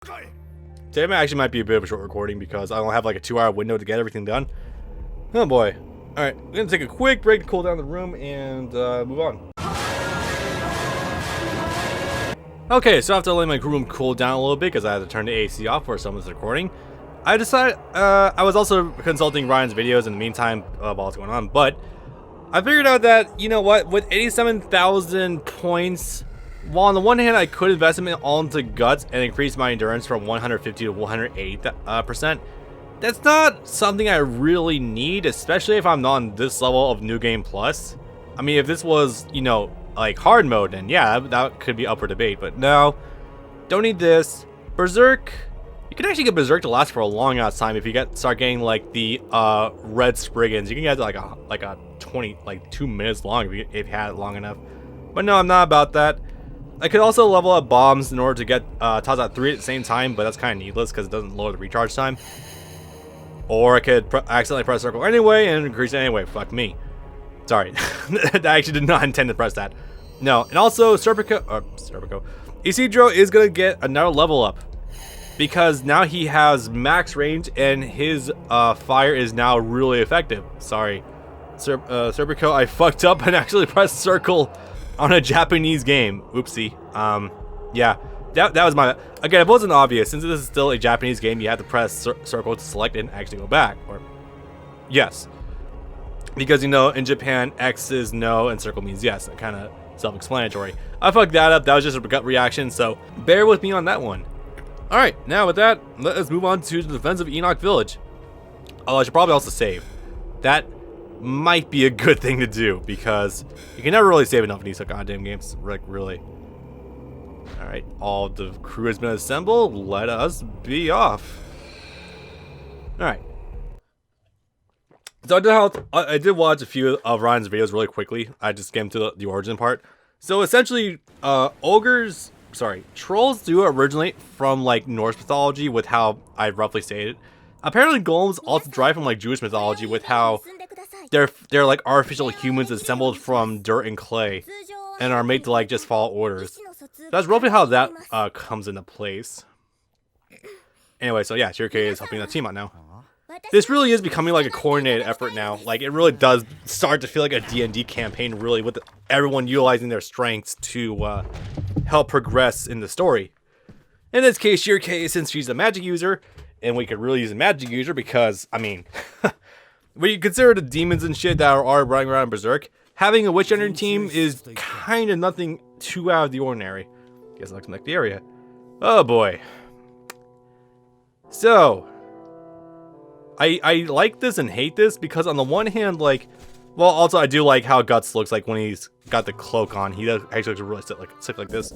Today actually might be a bit of a short recording because I only have like a 2-hour window to get everything done. Oh boy. Alright, we're gonna take a quick break to cool down the room and move on. Okay, so after letting my room cool down a little bit because I had to turn the AC off for some of this recording, I decided, I was also consulting Ryan's videos in the meantime while it's going on, but I figured out that, you know what, with 87,000 points, while on the one hand I could invest them all into guts and increase my endurance from 150 to 180%, that's not something I really need, especially if I'm not on this level of New Game Plus. I mean, if this was, you know, like hard mode, then yeah, that could be up for debate, but no, don't need this. Berserk, you can actually get Berserk to last for a long ass time if you start getting like the red Spriggans. You can get like a 2 minutes long if you had it long enough. But no, I'm not about that. I could also level up bombs in order to get Tazat 3 at the same time, but that's kind of needless because it doesn't lower the recharge time. Or I could accidentally press circle anyway and increase it anyway. Fuck me. Sorry, I actually did not intend to press that. No, and also Serpico, Isidro is gonna get another level up because now he has max range and his fire is now really effective. Sorry, Serpico, I fucked up and actually pressed circle on a Japanese game. Oopsie. Yeah, that was my. Again, it wasn't obvious since this is still a Japanese game. You have to press circle to select it and actually go back. Or yes. Because, you know, in Japan, X is no and circle means yes. Kind of self-explanatory. I fucked that up. That was just a gut reaction, so bear with me on that one. Alright, now with that, let's move on to the defense of Enoch Village. Oh, I should probably also save. That might be a good thing to do, because you can never really save enough in these goddamn games. Like, really. Alright, all the crew has been assembled. Let us be off. Alright. So I did watch a few of Ryan's videos really quickly. I just came to the origin part. So essentially, trolls do originate from like Norse mythology with how I roughly stated. Apparently golems also derive from like Jewish mythology with how they're like artificial humans assembled from dirt and clay and are made to like just follow orders. That's roughly how that comes into place. Anyway, so yeah, Shirke is helping the team out now. This really is becoming like a coordinated effort now. Like, it really does start to feel like a D&D campaign, really, with everyone utilizing their strengths to help progress in the story. In this case, Shirke, since she's a magic user, and we could really use a magic user because, I mean, when you consider the demons and shit that are running around in Berserk, having a witch on your team is kind of nothing too out of the ordinary. Guess let's connect the area. Oh boy. So I like this and hate this because on the one hand, like, well, also I do like how Guts looks like when he's got the cloak on. He does actually looks really sick like this.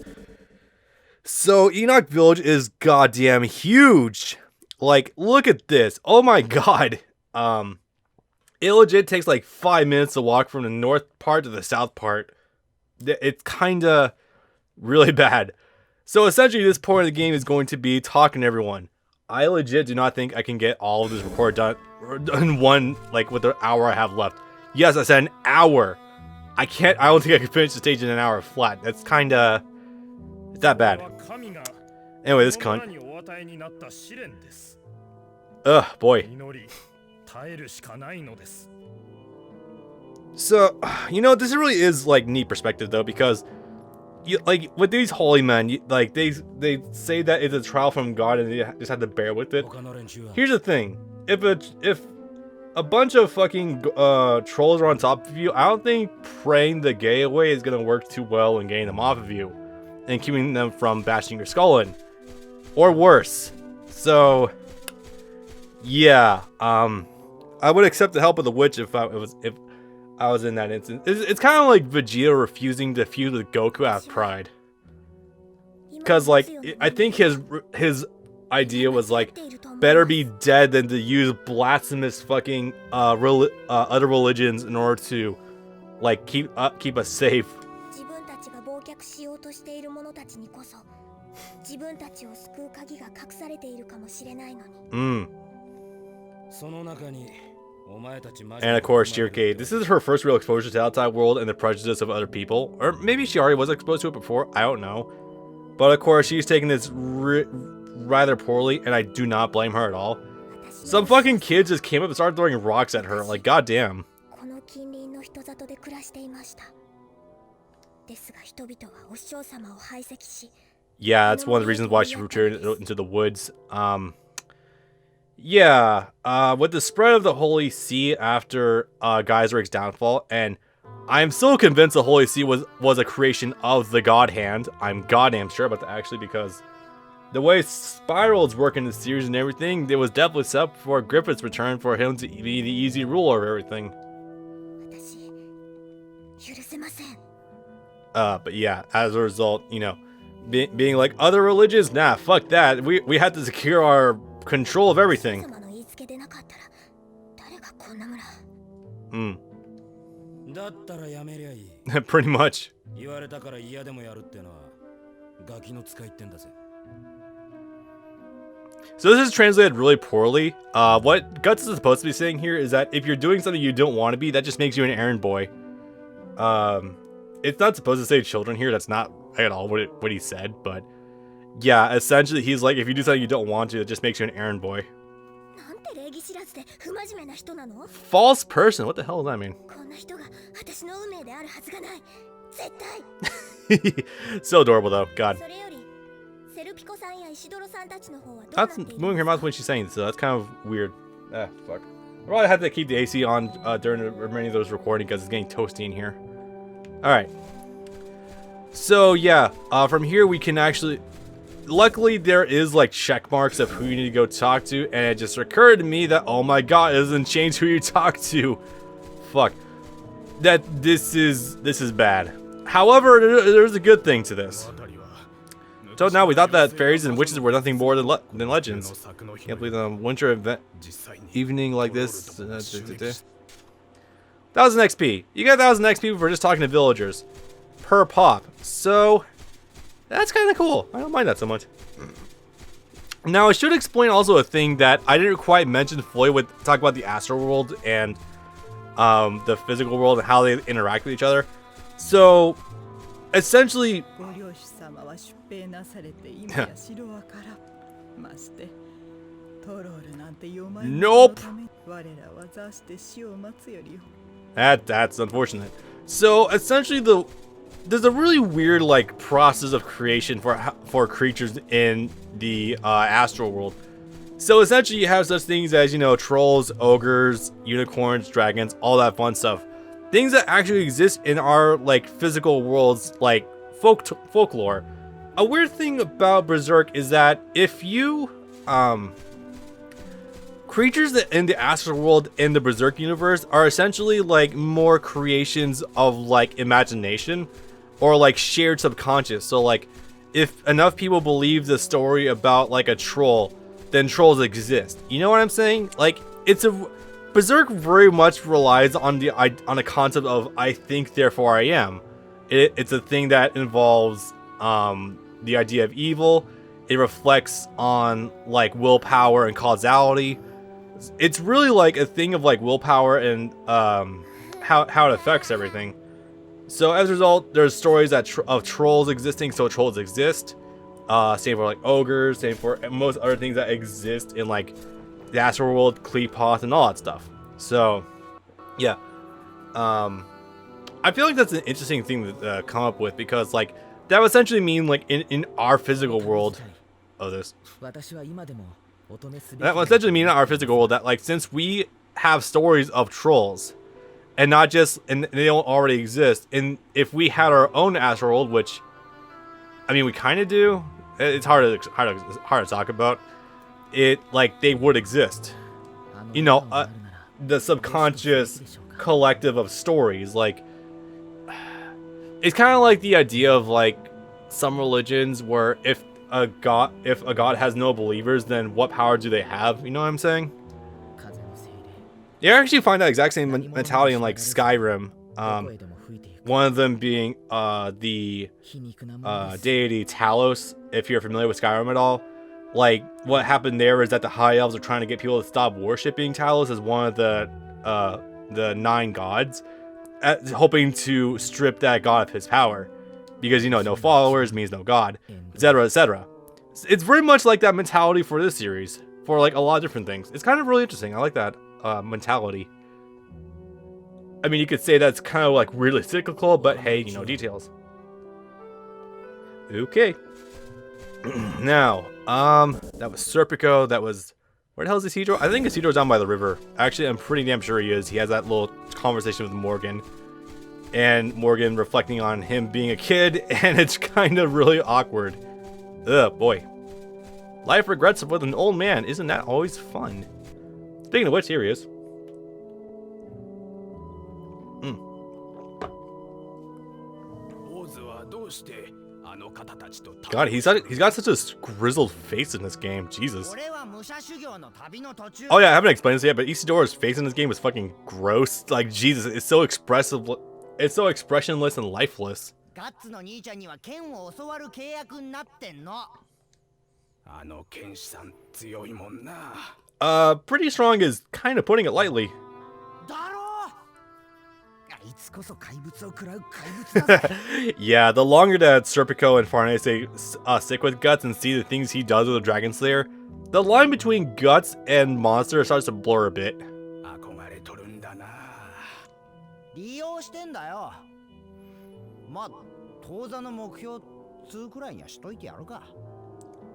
So Enoch Village is goddamn huge. Like, look at this. Oh my god. It legit takes like 5 minutes to walk from the north part to the south part. It's kinda really bad. So essentially this point of the game is going to be talking to everyone. I legit do not think I can get all of this report done in one, like, with the hour I have left. Yes, I said an hour. I don't think I can finish the stage in an hour flat. That's kinda, it's that bad. Anyway, this cunt. Ugh, boy. So, you know, this really is, like, neat perspective, though, because like, with these holy men, like, they say that it's a trial from God and they just have to bear with it. Here's the thing. If a bunch of fucking trolls are on top of you, I don't think praying the gay away is going to work too well in getting them off of you and keeping them from bashing your skull in. Or worse. So, yeah. I would accept the help of the witch if I was in that instance. It's kind of like Vegeta refusing to feud with Goku out of pride. Because, like, I think his idea was, like, better be dead than to use blasphemous fucking other religions in order to, like, keep us safe. And of course, Shirke, this is her first real exposure to the outside world and the prejudice of other people. Or maybe she already was exposed to it before, I don't know. But of course, she's taking this rather poorly, and I do not blame her at all. Some fucking kids just came up and started throwing rocks at her, like goddamn. Yeah, that's one of the reasons why she returned into the woods. Yeah, with the spread of the Holy See after Geyseric's downfall, and I'm still convinced the Holy See was a creation of the God Hand. I'm goddamn sure about that, actually, because the way spirals work in the series and everything, it was definitely set up for Griffith's return for him to be the easy ruler of everything. But yeah, as a result, you know, being like other religions, nah, fuck that. We had to secure our control of everything. Pretty much. So this is translated really poorly. What Guts is supposed to be saying here is that if you're doing something you don't want to be, that just makes you an errand boy. It's not supposed to say children here. That's not at all what he said, but yeah, essentially he's like, if you do something you don't want to, it just makes you an errand boy. False person? What the hell does that mean? So adorable though, God. That's moving her mouth when she's saying so that's kind of weird. Ah, fuck. I probably had to keep the AC on during the remaining of those recording because it's getting toasty in here. Alright. So yeah, from here we can actually... Luckily there is like check marks of who you need to go talk to, and it just occurred to me that, oh my god, it doesn't change who you talk to. Fuck. That this is bad. However, there's a good thing to this. So now we thought that fairies and witches were nothing more than legends. Can't believe the winter event evening like this. 1000 XP. You get 1000 XP for just talking to villagers per pop. So that's kind of cool. I don't mind that so much. Now I should explain also a thing that I didn't quite mention fully with talk about the astral world and the physical world and how they interact with each other. So essentially, nope. That's unfortunate. So essentially, there's a really weird like process of creation for creatures in the astral world. So essentially, you have such things as, you know, trolls, ogres, unicorns, dragons, all that fun stuff. Things that actually exist in our like physical worlds, like folklore. A weird thing about Berserk is that if you creatures that in the astral world in the Berserk universe are essentially like more creations of like imagination or like shared subconscious. So like if enough people believe the story about like a troll, then trolls exist. You know what I'm saying? Like Berserk very much relies on the concept of I think therefore I am. It's a thing that involves the idea of evil. It reflects on like willpower and causality. It's really like a thing of like willpower and how it affects everything. So as a result, there's stories of trolls existing, so trolls exist. Same for like ogres, same for most other things that exist in like the astral world, Kleepoth, and all that stuff. So yeah, I feel like that's an interesting thing to come up with, because like that would essentially mean like in our physical world, that would essentially mean in our physical world that like since we have stories of trolls and not just and they don't already exist, and if we had our own astral world, which I mean we kind of do, it's hard to talk about it, like they would exist, you know, the subconscious collective of stories. Like it's kind of like the idea of like some religions where if a god has no believers, then what power do they have? You know what I'm saying? You actually find that exact same mentality in like Skyrim. One of them being the deity Talos. If you're familiar with Skyrim at all, like what happened there is that the High Elves are trying to get people to stop worshiping Talos as one of the 9 gods, hoping to strip that god of his power, because you know no followers means no god, etc., etc. It's very much like that mentality for this series, for like a lot of different things. It's kind of really interesting. I like that mentality. I mean, you could say that's kind of like weirdly cyclical, but hey, you know, details. Okay. Now, that was Serpico. That was, where the hell is Isidro? I think Isidro's down by the river. Actually, I'm pretty damn sure he is. He has that little conversation with Morgan. And Morgan reflecting on him being a kid, and it's kind of really awkward. Ugh, boy. Life regrets with an old man. Isn't that always fun? Speaking of which, here he is. God, he's got such a grizzled face in this game. Jesus. Oh yeah, I haven't explained this yet, but Isidoro's face in this game is fucking gross. Like, Jesus, it's so expressive. It's so expressionless and lifeless. Pretty strong is kind of putting it lightly. Yeah, the longer that Serpico and Farnese stick with Guts and see the things he does with the Dragon Slayer, the line between Guts and Monster starts to blur a bit.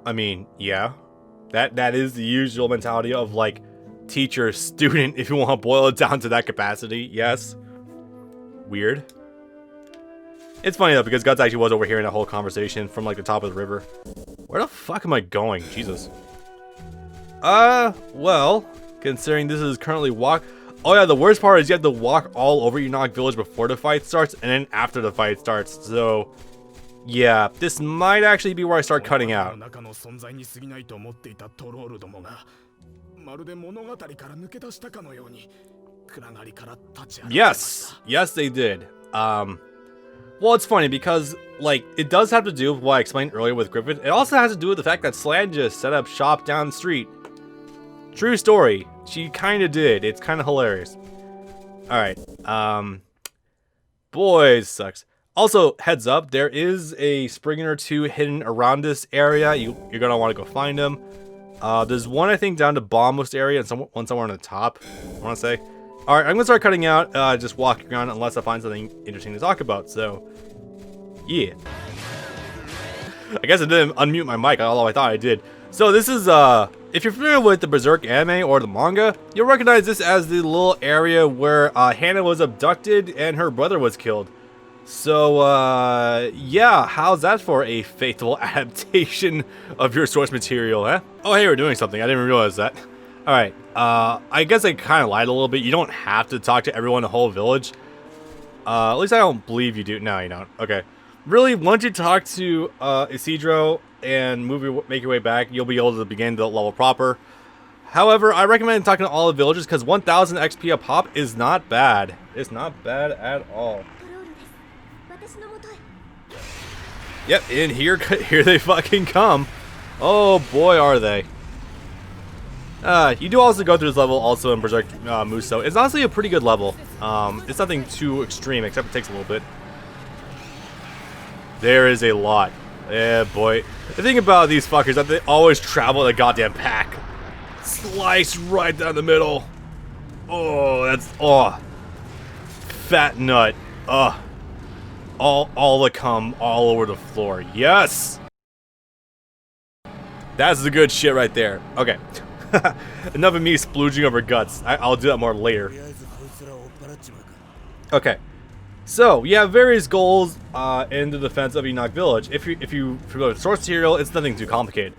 I mean, yeah. That is the usual mentality of like teacher, student, if you want to boil it down to that capacity, yes. Weird. It's funny though, because Guts actually was overhearing that whole conversation from like the top of the river. Where the fuck am I going? Jesus. Well, considering this is currently walk. Oh yeah, the worst part is you have to walk all over Enoch Village before the fight starts, and then after the fight starts. So, yeah, this might actually be where I start cutting out. Yes, yes they did. Well, it's funny because, like, it does have to do with what I explained earlier with Griffith. It also has to do with the fact that Slan just set up shop down the street. True story. She kind of did. It's kind of hilarious. Alright. Boys, sucks. Also, heads up, there is a spring or two hidden around this area. You're going to want to go find them. There's one, I think, down to Bombmost area and one somewhere on the top, I want to say. Alright, I'm going to start cutting out, just walking around unless I find something interesting to talk about, so, yeah. I guess I didn't unmute my mic, although I thought I did. So this is, if you're familiar with the Berserk anime or the manga, you'll recognize this as the little area where Hannah was abducted and her brother was killed. So, yeah, how's that for a faithful adaptation of your source material, huh? Oh, hey, we're doing something. I didn't realize that. Alright, I guess I kind of lied a little bit. You don't have to talk to everyone in the whole village. At least I don't believe you do. No, you don't. Okay. Really, once you talk to Isidro and make your way back, you'll be able to begin the level proper. However, I recommend talking to all the villagers because 1000 XP a pop is not bad. It's not bad at all. Yep, and here they fucking come. Oh boy, are they. You do also go through this level also in Berserk Muso. It's honestly a pretty good level. It's nothing too extreme, except it takes a little bit. There is a lot. Yeah, boy. The thing about these fuckers is that they always travel in a goddamn pack. Slice right down the middle. Oh, that's... Oh. Fat nut. Ugh. All the cum all over the floor. Yes! That's the good shit right there. Okay. Enough of me splooging over Guts. I'll do that more later. Okay. So, you have various goals in the defense of Enoch Village. If you go to source material, it's nothing too complicated.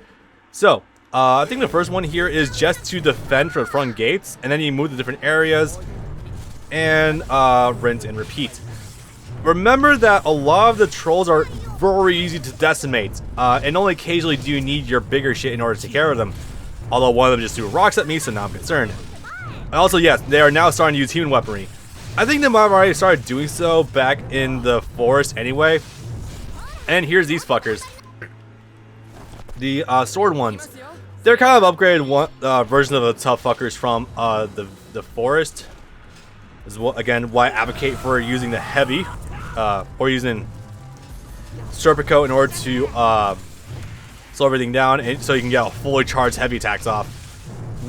So, I think the first one here is just to defend from the front gates, and then you move to different areas, and rinse and repeat. Remember that a lot of the trolls are very easy to decimate, and only occasionally do you need your bigger shit in order to take care of them. Although one of them just threw rocks at me, so now I'm concerned. Also, yes, they are now starting to use human weaponry. I think they might have already started doing so back in the forest anyway. And here's these fuckers. The sword ones. They're kind of upgraded version of the tough fuckers from the forest. This is what, again, why I advocate for using the heavy, or using Serpico in order to slow everything down, and so you can get a fully charged heavy attacks off.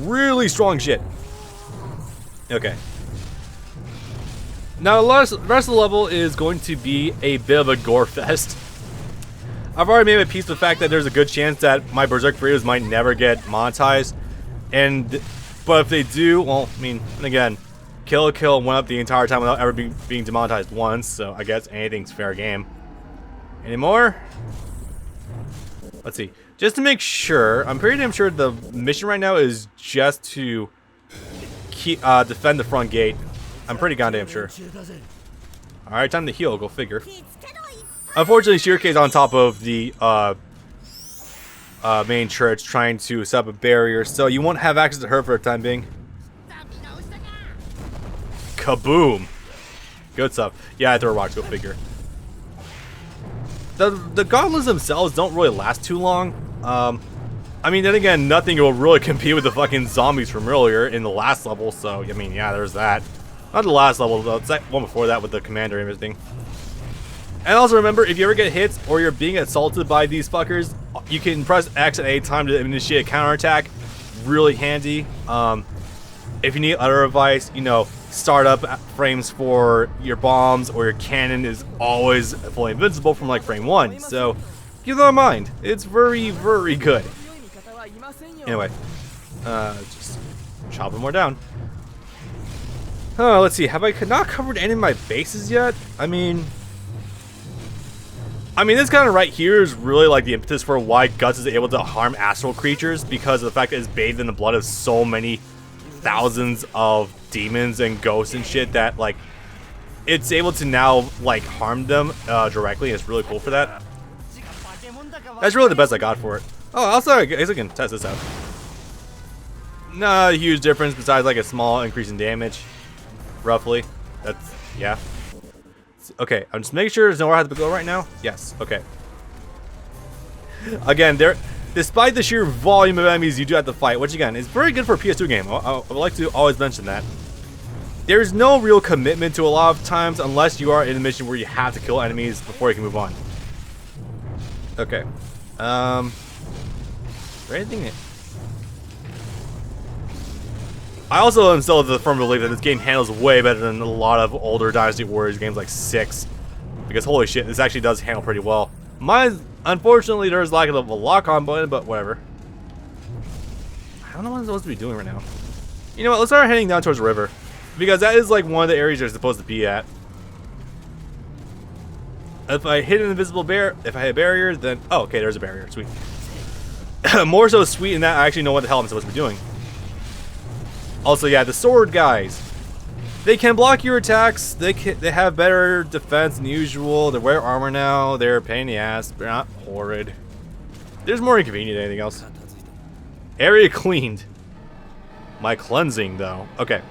Really strong shit. Okay. Now the rest of the level is going to be a bit of a gore fest. I've already made my peace with the fact that there's a good chance that my Berserk videos might never get monetized, but if they do, well, I mean, again, Kill la Kill went up the entire time without ever being demonetized once, so I guess anything's fair game. Any more? Let's see. Just to make sure, I'm pretty damn sure the mission right now is just to defend the front gate. I'm pretty goddamn sure. Alright, time to heal, go figure. Unfortunately, Shirike's on top of the main church trying to set up a barrier, so you won't have access to her for the time being. Kaboom! Good stuff. Yeah, I throw rocks, go figure. The gauntlets themselves don't really last too long. I mean, then again, nothing will really compete with the fucking zombies from earlier in the last level, so, I mean, yeah, there's that. Not the last level, though. It's that one before that with the commander and everything. And also remember, if you ever get hit or you're being assaulted by these fuckers, you can press X at any time to initiate a counterattack. Really handy. If you need other advice, you know, startup frames for your bombs or your cannon is always fully invincible from like frame 1. So keep that in mind. It's very, very good. Anyway, just chop more down. Let's see. Have I not covered any of my bases yet? I mean, this kind of right here is really like the impetus for why Guts is able to harm astral creatures, because of the fact that it's bathed in the blood of so many thousands of demons and ghosts and shit that, like, it's able to now, like, harm them directly. It's really cool for that. That's really the best I got for it. Oh, also, I guess I can test this out. Not a huge difference besides, like, a small increase in damage. Roughly. That's, yeah. Okay, I'm just making sure there's nowhere I have to go right now. Yes, okay. Again, despite the sheer volume of enemies you do have to fight, which again is very good for a PS2 game, I would like to always mention that. There's no real commitment to a lot of times unless you are in a mission where you have to kill enemies before you can move on. Okay. Is there anything? I also am still of the firm belief that this game handles way better than a lot of older Dynasty Warriors games like 6. Because holy shit, this actually does handle pretty well. Mine, unfortunately, there's lack of a lock-on button, but whatever. I don't know what I'm supposed to be doing right now. You know what, let's start heading down towards the river. Because that is like one of the areas you're supposed to be at. If I hit an invisible if I hit a barrier, then... Oh, okay, there's a barrier. Sweet. More so sweet in that I actually know what the hell I'm supposed to be doing. Also, yeah, the sword guys. They can block your attacks. They have better defense than usual. They wear armor now. They're a pain in the ass. They're not horrid. There's more inconvenient than anything else. Area cleaned. My cleansing, though. Okay.